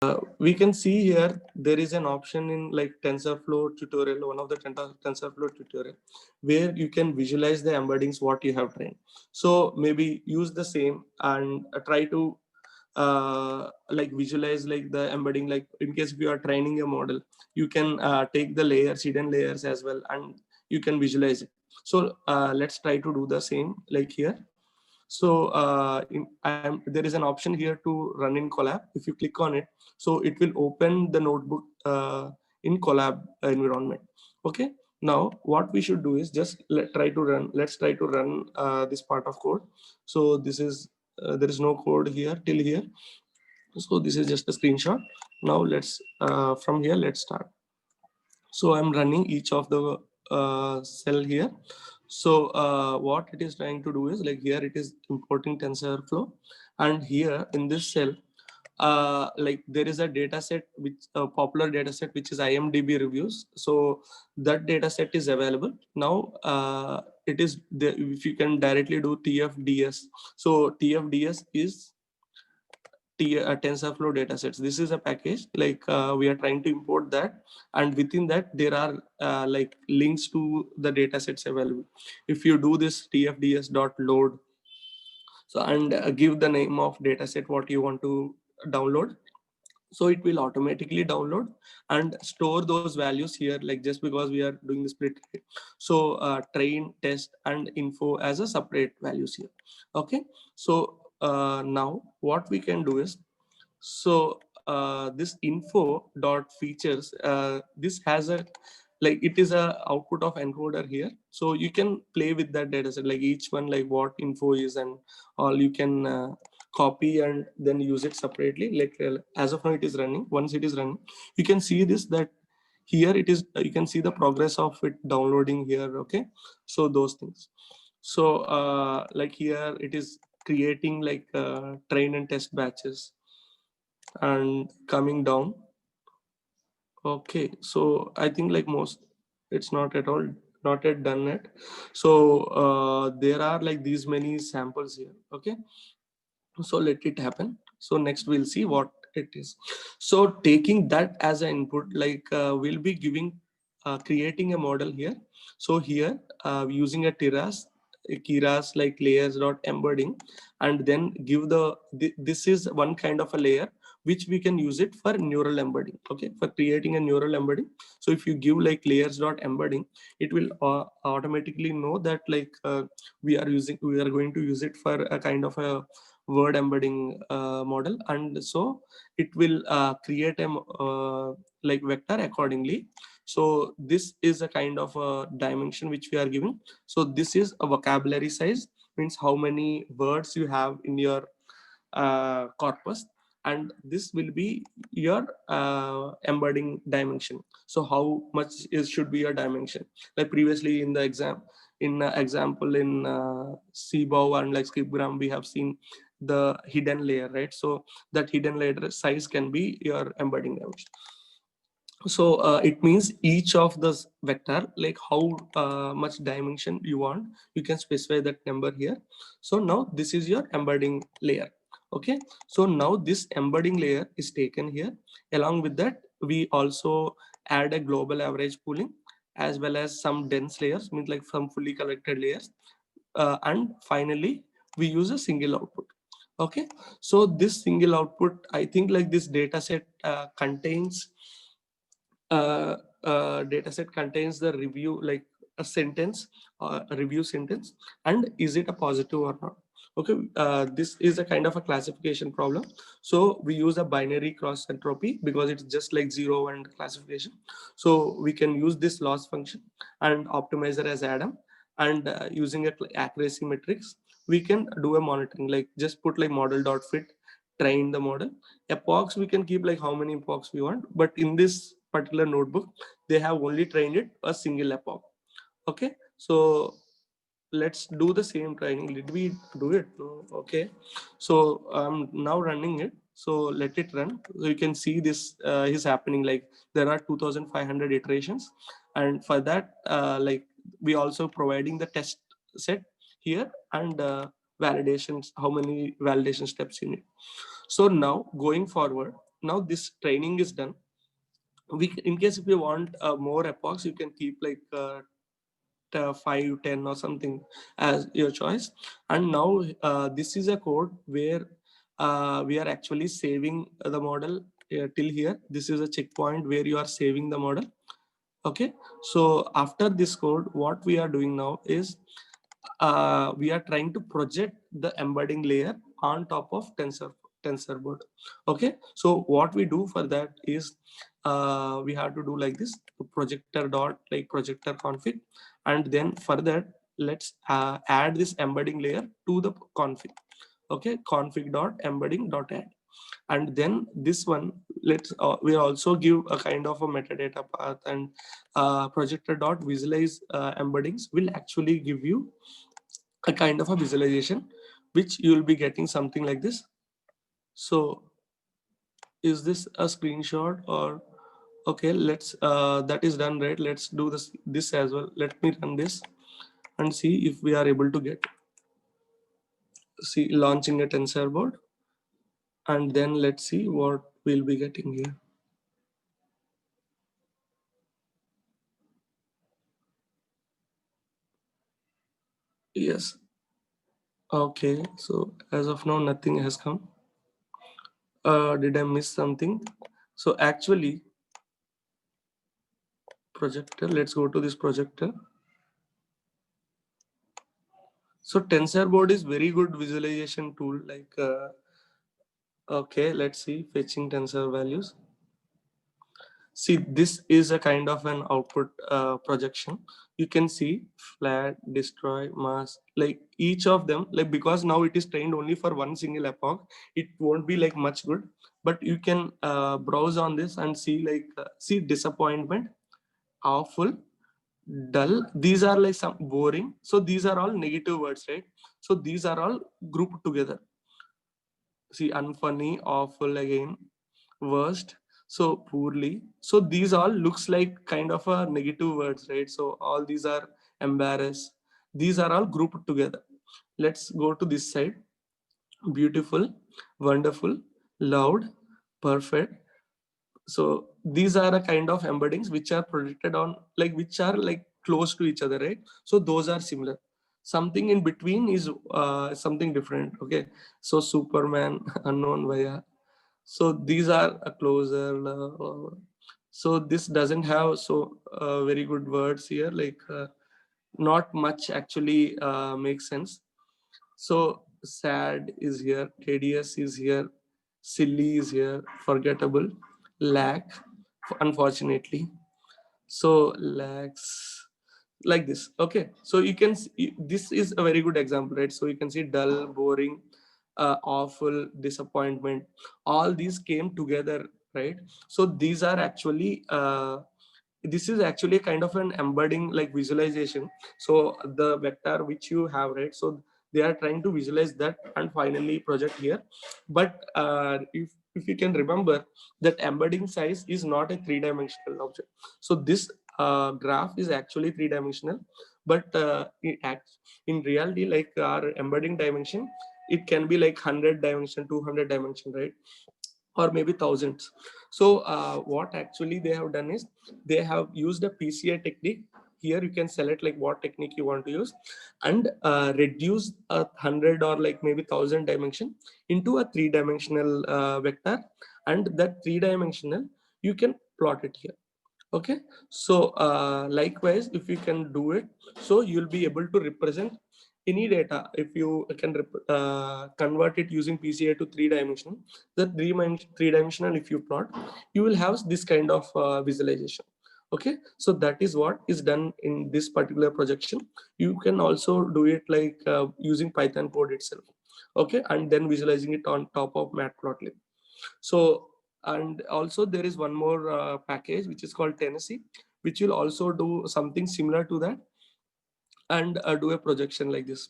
We can see here there is an option in like TensorFlow tutorial, one of the TensorFlow tutorial, where you can visualize the embeddings what you have trained. So maybe use the same and try to like visualize like the embedding. Like in case if you are training a model, you can take the layers, hidden layers as well, and you can visualize it. So let's try to do the same like here. So there is an option here to run in Colab. If you click on it, so it will open the notebook in Colab environment. Okay. Now what we should do is just let's try to run this part of code. So this is there is no code here till here. So this is just a screenshot. Now let's from here let's start. So I'm running each of the cell here. So what it is trying to do is like here it is importing TensorFlow, and here in this cell, like there is a data set which a popular data set which is IMDb reviews. So that data set is available now. It is the, if you can directly do TFDS. So TFDS is TensorFlow datasets. This is a package like we are trying to import that, and within that there are like links to the datasets available. If you do this tfds.load, so and give the name of dataset what you want to download, so it will automatically download and store those values here, like just because we are doing the split. So train, test and info as a separate values here. Okay. So now what we can do is, so this info dot features, this has a, like it is a output of encoder here. So you can play with that data set, like each one, like what info is and all you can copy and then use it separately. Like as of now it is running. Once it is running, you can see this, that here it is, you can see the progress of it downloading here. Okay. So those things. So like here it is creating like train and test batches and coming down. Okay, so I think like most, it's not at all, not yet done yet. So there are like these many samples here. Okay, so let it happen. So next we'll see what it is. So taking that as an input, like we'll be giving creating a model here. So here using a Keras like layers dot embedding, and then give this is one kind of a layer which we can use it for neural embedding. Okay, for creating a neural embedding. So if you give like layers dot embedding, it will automatically know that like we are going to use it for a kind of a word embedding model, and so it will create a like vector accordingly. So this is a kind of a dimension which we are giving. So this is a vocabulary size, means how many words you have in your corpus, and this will be your embedding dimension. So how much is should be your dimension, like previously in the example in CBOW and like Skipgram we have seen the hidden layer, right? So that hidden layer size can be your embedding dimension. So it means each of this vector, like how much dimension you want, you can specify that number here. So now this is your embedding layer. Okay, so now this embedding layer is taken here. Along with that, we also add a global average pooling as well as some dense layers, means like some fully collected layers. And finally, we use a single output. Okay, so this single output, I think like this data set contains data set contains the review, like a sentence, a review sentence, and is it a positive or not. Okay, this is a kind of a classification problem. So we use a binary cross entropy because it's just like zero and classification. So we can use this loss function and optimizer as Adam, and using a accuracy metrics, we can do a monitoring, like just put like model dot fit, train the model. Epochs we can keep like how many epochs we want, but in this particular notebook they have only trained it a single epoch. Okay, so let's do the same training. Did we do it? No. Okay, so I'm now running it. So let it run. So you can see this is happening, like there are 2500 iterations, and for that like we also providing the test set here, and validations, how many validation steps you need. So now going forward, now this training is done. In case if you want more epochs, you can keep like 5, 10 or something as your choice. And now this is a code where we are actually saving the model till here. This is a checkpoint where you are saving the model. Okay, so after this code, what we are doing now is we are trying to project the embedding layer on top of TensorBoard. Okay, so what we do for that is we have to do like this: projector dot like projector config, and then for that let's add this embedding layer to the config. Okay, config dot embedding dot add, and then this one let's we also give a kind of a metadata path, and projector dot visualize embeddings will actually give you a kind of a visualization which you will be getting something like this. So is this a screenshot or okay, let's that is done, right? Let's do this as well. Let me run this and see if we are able to get, see, launching a TensorBoard, and then let's see what we'll be getting here. Yes. Okay, so as of now nothing has come. Did I miss something? So actually projector, let's go to this projector. So TensorBoard is very good visualization tool. Like, okay, let's see, fetching tensor values. See, this is a kind of an output projection. You can see flat, destroy, mask, like each of them, like because now it is trained only for one single epoch, it won't be like much good. But you can browse on this and see like, see disappointment, awful, dull. These are like some boring. So these are all negative words, right? So these are all grouped together. See, unfunny, awful again, worst, so poorly. So these all looks like kind of a negative words, right? So all these are embarrassed. These are all grouped together. Let's go to this side. Beautiful, wonderful, loud, perfect. So these are a kind of embeddings which are predicted on, like which are like close to each other, right? So those are similar. Something in between is something different. Okay, so Superman, unknown via. So these are a closer. So this doesn't have so very good words here. Like not much actually makes sense. So sad is here, tedious is here, silly is here, forgettable, lack, unfortunately. So lacks, like this. Okay, so you can see, this is a very good example, right? So you can see dull, boring, awful, disappointment. All these came together, right? So these are actually this is actually a kind of an embedding like visualization. So the vector which you have, right? So they are trying to visualize that and finally project here. But if you can remember that embedding size is not a three-dimensional object. So this graph is actually three-dimensional, but in reality, like our embedding dimension, it can be like 100 dimension, 200 dimension, right? Or maybe thousands. So what actually they have done is they have used a PCI technique. Here you can select like what technique you want to use, and reduce 100 or like maybe 1,000 dimension into a three-dimensional vector, and that three-dimensional you can plot it here. Okay, so likewise if you can do it, so you'll be able to represent any data. If you can convert it using PCI to three-dimensional, the three-dimensional if you plot, you will have this kind of visualization. Okay, so that is what is done in this particular projection. You can also do it like using Python code itself. Okay, and then visualizing it on top of Matplotlib. So, and also there is one more package which is called Tennessee, which will also do something similar to that, and do a projection like this.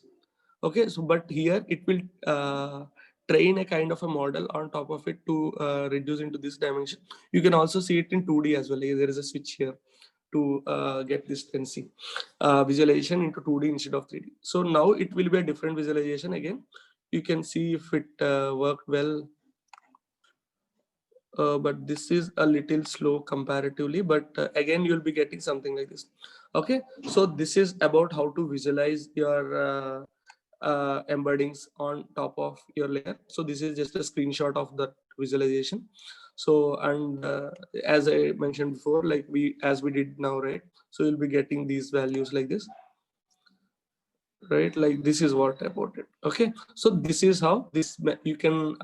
Okay, so but here it will train a kind of a model on top of it to reduce into this dimension. You can also see it in 2D as well. There is a switch here to get this Tennessee visualization into 2D instead of 3D. So now it will be a different visualization again. You can see if it worked well. but this is a little slow comparatively, but again you'll be getting something like this. Okay, so this is about how to visualize your embeddings on top of your layer. So this is just a screenshot of that visualization. So, and as I mentioned before, like as we did now, right? So you'll be getting these values like this, right? Like this is what about it. Okay, so this is how this you can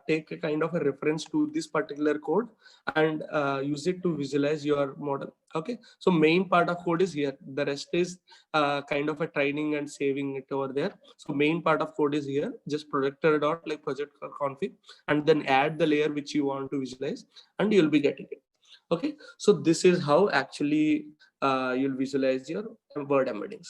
take a kind of a reference to this particular code and use it to visualize your model. Okay, so main part of code is here, the rest is kind of a training and saving it over there. So main part of code is here, just projector dot like project config, and then add the layer which you want to visualize, and you'll be getting it. Okay, so this is how actually you'll visualize your word embeddings.